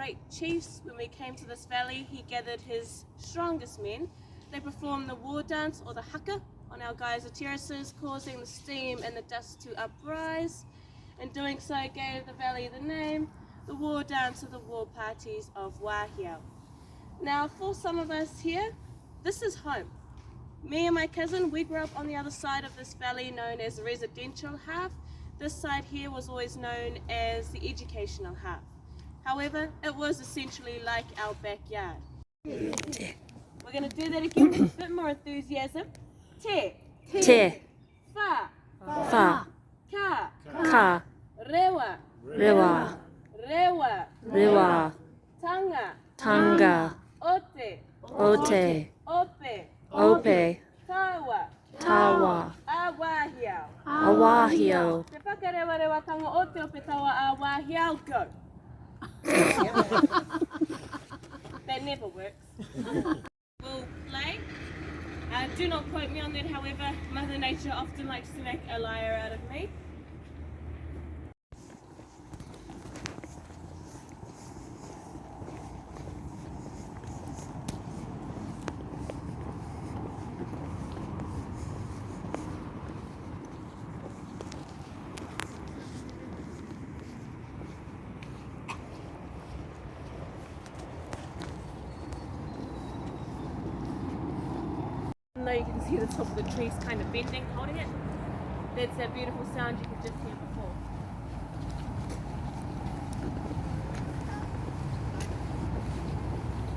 great chiefs, when we came to this valley, he gathered his strongest men. They performed the war dance, or the haka, on our geyser terraces, causing the steam and the dust to uprise. In doing so, gave the valley the name, the war dance of the war parties of Wāhiao. Now, for some of us here, this is home. Me and my cousin, we grew up on the other side of this valley known as the residential half. This side here was always known as the educational half. However, it was essentially like our backyard. We're going to do that again with a bit more enthusiasm. Te. Te. Fa. Fa. Ka. Ka. Rewa. Rewa. Rewa. Rewa. Tanga. Tanga. Ote. Ote. Ope. Ope. Tawa. Tawa. Awāhiao. Awāhiao. Te whakarewarewa tanga ote ope tawa awāhiao, go. That never works. We'll play. Do not quote me on that, however, Mother Nature often likes to make a liar out of me. Even though you can see the top of the trees kind of bending, holding it, that's that beautiful sound you could just hear before.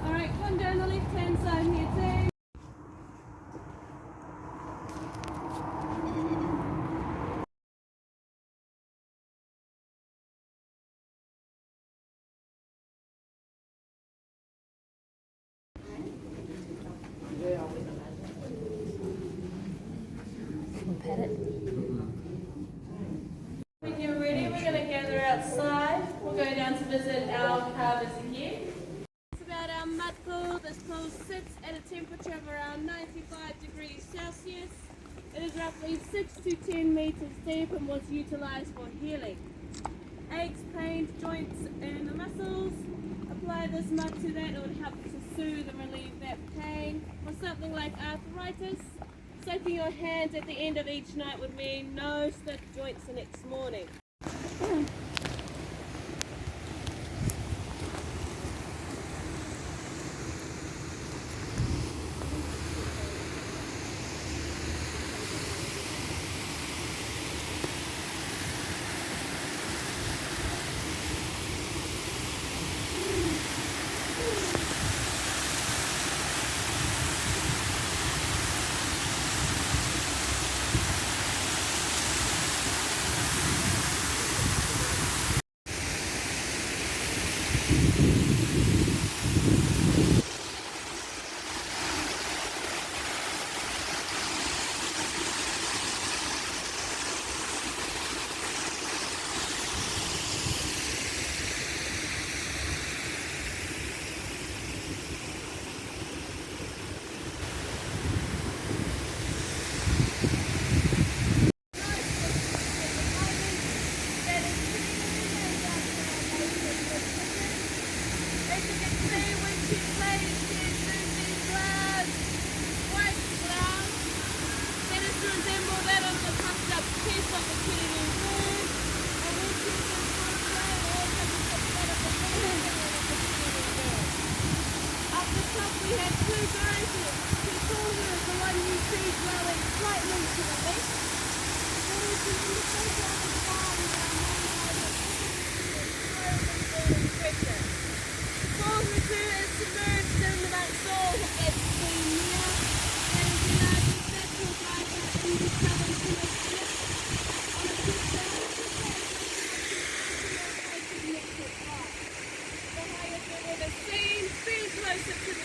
Alright, come down the left hand side here too. Pet it. When you're ready, we're going to gather outside. We'll go down to visit our carvers again. It's about our mud pool. This pool sits at a temperature of around 95 degrees Celsius. It is roughly 6 to 10 meters deep and was utilized for healing. Aches, pains, joints and the muscles. Apply this mud to that. It would help to soothe and relieve that pain. For something like arthritis, soaking your hands at the end of each night would mean no stiff joints the next morning. Closer to the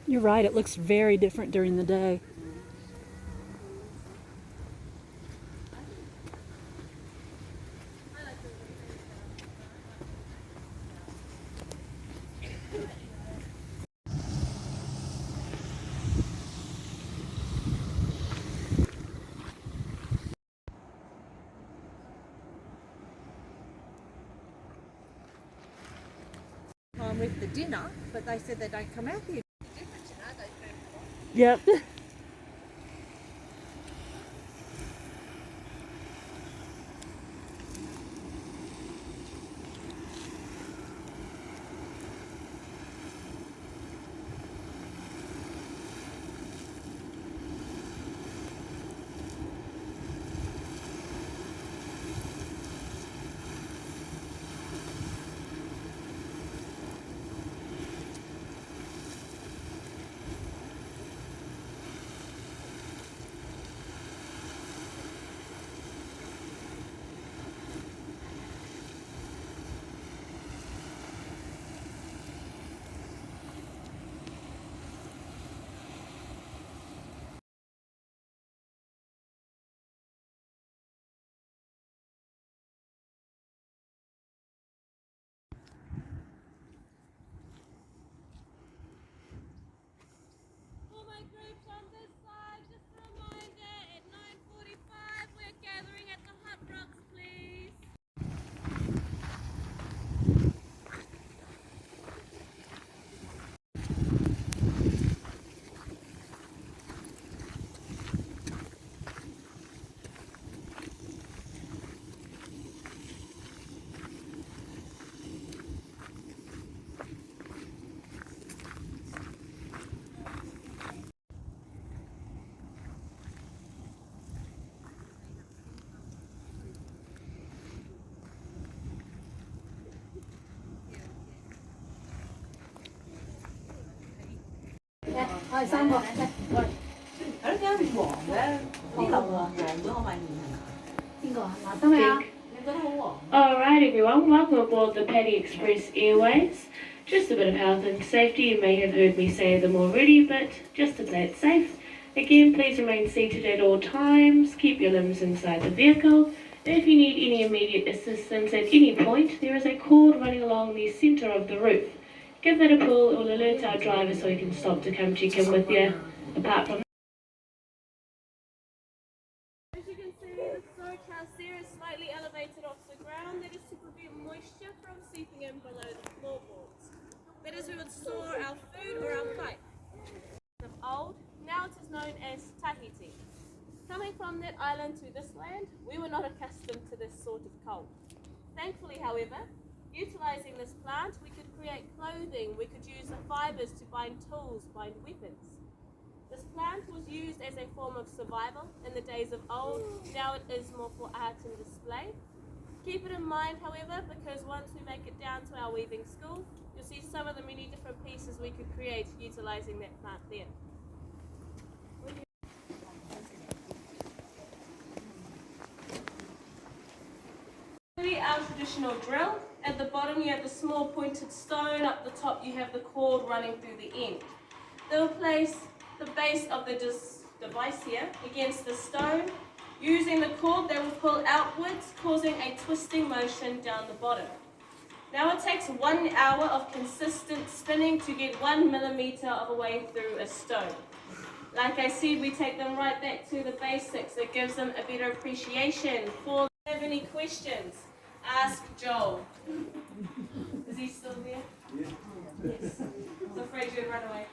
You're right, it looks very different during the day. With the dinner, but they said they don't come out here. Yep. For my groups on this side, just a reminder, at 9:45 we're gathering at the Hot Rocks, please. Alright everyone, welcome aboard the Paddy Express Airways. Just a bit of health and safety, you may have heard me say them already, but just to play it safe. Again, please remain seated at all times, keep your limbs inside the vehicle. If you need any immediate assistance at any point, there is a cord running along the centre of the roof. Give that a pull, it will alert our driver so he can stop to come check in with you. Apart from As you can see, the storage house there is slightly elevated off the ground. That is to prevent moisture from seeping in below the floorboards. That is where we would store our food or our pipe. Of old, now it is known as Tahiti. Coming from that island to this land, we were not accustomed to this sort of cold. Thankfully, however, utilising this plant, we could create clothing, we could use the fibres to bind tools, bind weapons. This plant was used as a form of survival in the days of old. Now it is more for art and display. Keep it in mind, however, because once we make it down to our weaving school, you'll see some of the many different pieces we could create utilising that plant there. Our traditional drill. At the bottom you have the small pointed stone, up the top you have the cord running through the end. They will place the base of the device here against the stone. Using the cord they will pull outwards, causing a twisting motion down the bottom. Now it takes 1 hour of consistent spinning to get 1 millimeter of a way through a stone. Like I said, we take them right back to the basics. It gives them a better appreciation. For have any questions, ask Joel. Is he still there? Yes. I was afraid you'd run away.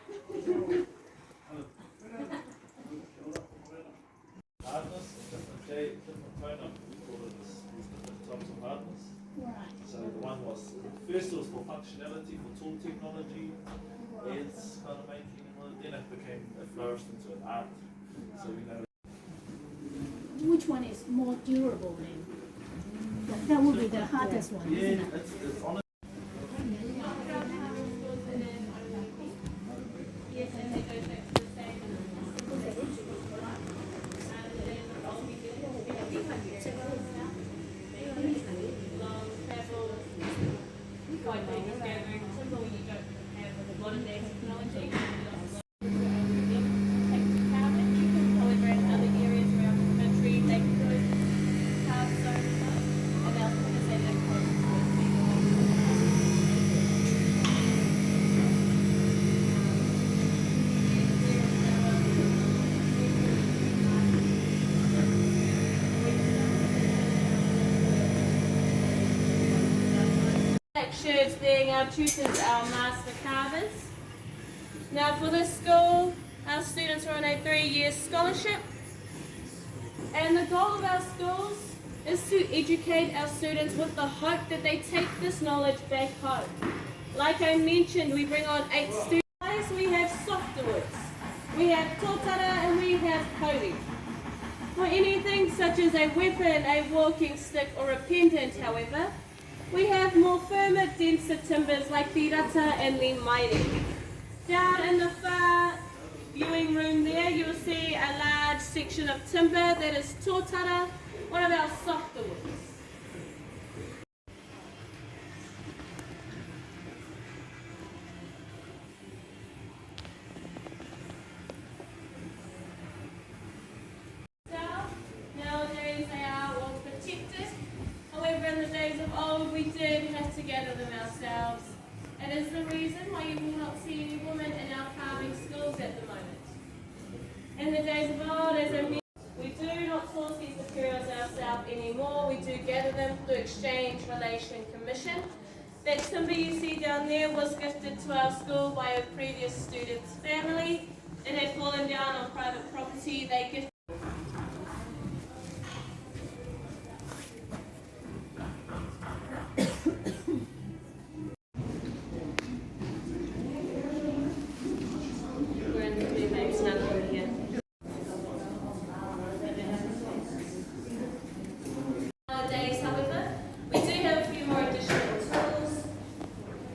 Hardness, different tone, we call it these different types of hardness. Right. So the one was, first it was for functionality, for tool technology, it's kind of making, then it flourished into an art. So we know. Which one is more durable then? That would be the hardest one, Yeah, isn't it? it's on our tutors, our master carvers. Now for this school, our students are on a 3-year scholarship. And the goal of our schools is to educate our students with the hope that they take this knowledge back home. Like I mentioned, we bring on 8 students. We have softwoods, we have tōtara, and we have kauri. For anything such as a weapon, a walking stick, or a pendant, however, we have more firmer, denser timbers like the rata and the maire. Down in the far viewing room there, you will see a large section of timber that is tōtara, one of our softer woods. Nowadays they are all protected. However, in the days of old, we did have to gather them ourselves. It is the reason why you will not see any women in our carving schools at the moment. In the days of old, as I mentioned, we do not source these materials ourselves anymore. We do gather them through Exchange Relation Commission. That timber you see down there was gifted to our school by a previous student's family. It had fallen down on private property. They gifted Nowadays, however, we do have a few more additional tools.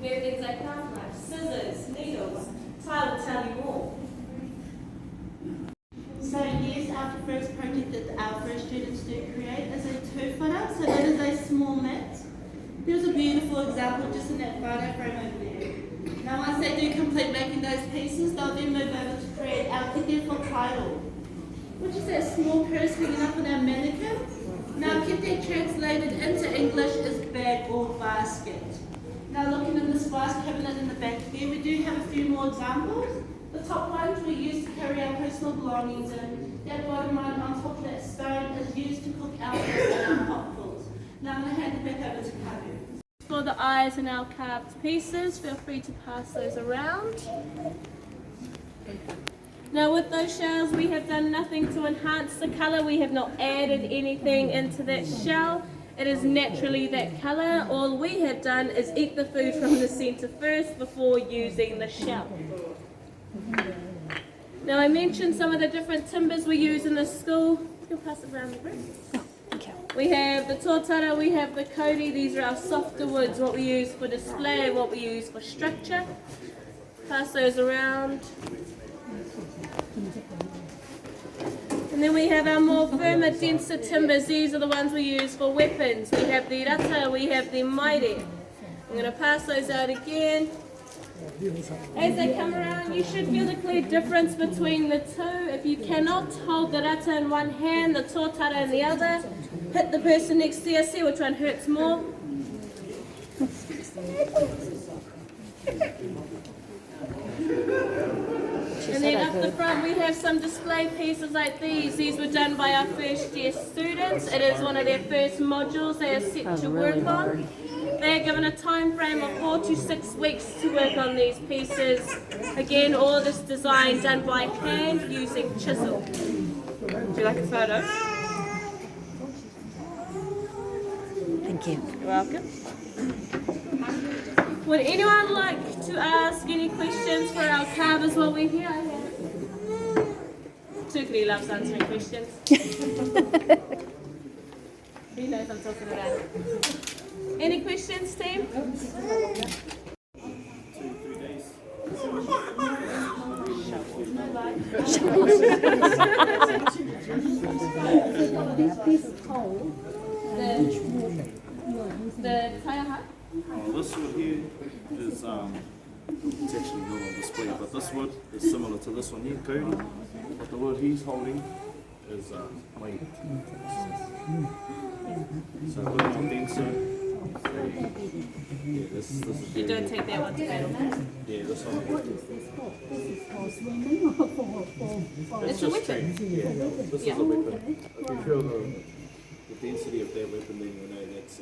We have things like craft knives, scissors, needles. Ty will tell you more. So years after first project that our first students do create is a 2-footer, so that is a small mat. There's a beautiful example just in that photo frame over there. Now once they do complete making those pieces, they'll then move over to create our kete for title, which is that small purse hanging up on our mannequin. Now kete translated into English is bag or basket. Now looking in this vase cabinet in the back there, we do have a few more examples. The top ones we use to carry our personal belongings in. That bottom one on top of that stone is used to cook our fish and our hot pools. Now I'm going to hand it back over to Karu. For the eyes in our carved pieces, feel free to pass those around. Now with those shells, we have done nothing to enhance the colour. We have not added anything into that shell. It is naturally that colour. All we have done is eat the food from the centre first before using the shell. Now I mentioned some of the different timbers we use in the school. You'll pass it around the room. We have the tōtara, we have the kauri. These are our softer woods, what we use for display, what we use for structure. Pass those around. And then we have our more firmer, denser timbers. These are the ones we use for weapons. We have the rata, we have the maire. I'm going to pass those out again. As they come around, you should feel the clear difference between the two. If you cannot hold the rata in one hand, the tōtara in the other, hit the person next to you, see which one hurts more. And then up the front we have some display pieces like these. These were done by our first year students. It is one of their first modules they are set to work on. They are given a time frame of 4 to 6 weeks to work on these pieces. Again, all of this design done by hand using chisel. Would you like a photo? Thank you. You're welcome. Would anyone like to ask any questions for our carvers while we're here? Tukri loves answering questions. He knows I'm talking about. Any questions, team? 2-3 days. The taiaha? This wood here is it's actually not on display, but this wood is similar to this one here, Cody. But the wood he's holding is made. So a bit more denser. Yeah, this is You don't take that one to battle. Yeah, this one. It's a weapon. Yeah, this is a weapon. If you feel the density of that weapon, then you know that's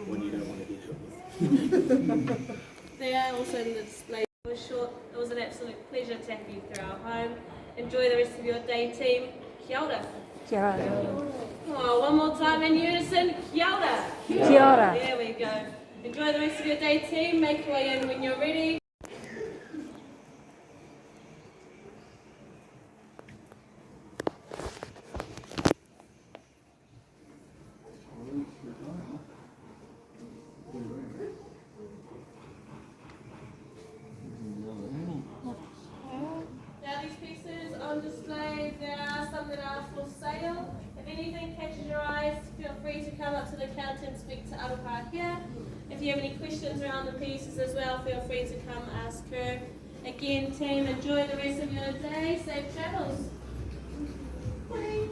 one you don't want to get hit with. They are also in the display. It was short. It was an absolute pleasure to have you through our home. Enjoy the rest of your day, team. Kia ora. Kia ora. Oh, one more time in unison. Kia ora. Kia ora. There we go. Enjoy the rest of your day, team. Make your way in when you're ready. Now these pieces on display, there are some that are for sale. If anything catches your eyes, feel free to come up to the counter and speak to Aroha here. If you have any questions around the pieces as well, feel free to come ask her. Again, team, enjoy the rest of your day. Safe travels. Bye.